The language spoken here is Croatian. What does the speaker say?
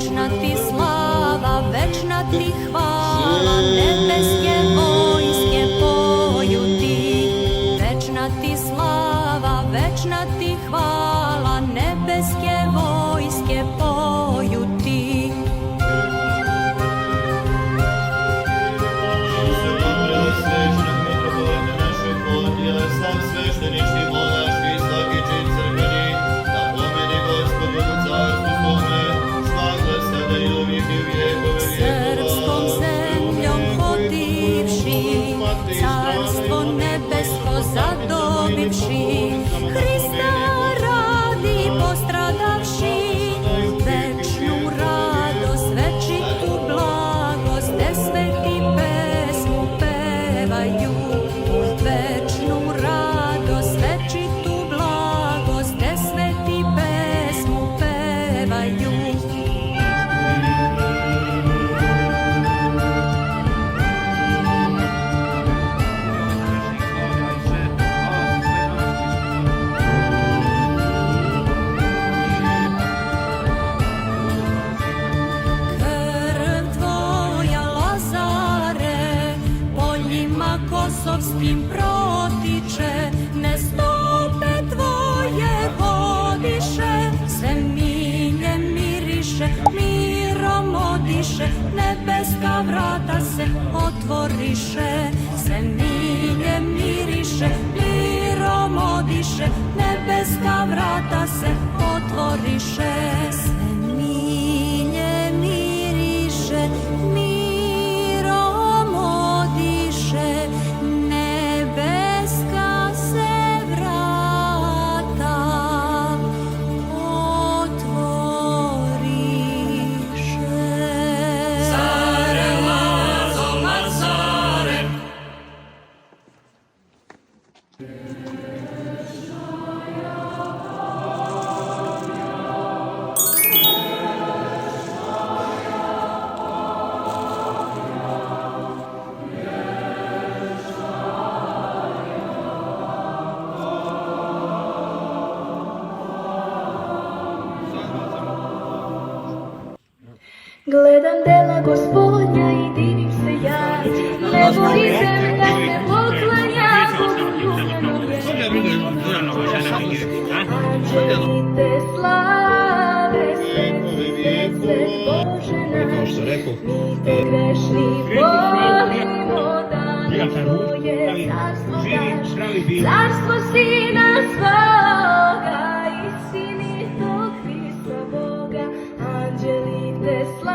večna ti slava, večna ti hvala, nebeske vojske poju ti. Večna ti slava, večna ti hvala, nebeske vojske poju ti. Sav sveštenički, monaški, svaki čin crkveni, da pomeni Gospodu u carstvu svome, svakle sada i uvijek i vijekove vijekova. Srpskom zemljom hodivši, carstvo nebesko zadobivši, Hrista radi postradavši, večnu radost, večitu blagost, gde sveti pesmu pevaju. Večnu radost, večitu blagost, gde sveti pesmu pevaju. Krv tvoja, Lazare, poljima kosovskim protiče, ne stope tvoje vodiše, sve milje miriše, mirom odiše, nebeska vrata se otvoriše, sve milje miriše, mirom odiše, nebeska vrata se otvoriše, sve milje miriše, mirom odiše, nebeska se vrata otvoriše. Care Lazo, Lazare. Gledam dela Gospodnja i divim se ja, nebo i zemlja se poklanja Bogu ljubljenome. Anđeli te slave, svet, Bože naš, mi te grešni volimo, da nam tvoje carstvo daš, carstvo Sina svoga i sinitog Hrista Boga. Anđeli te slave,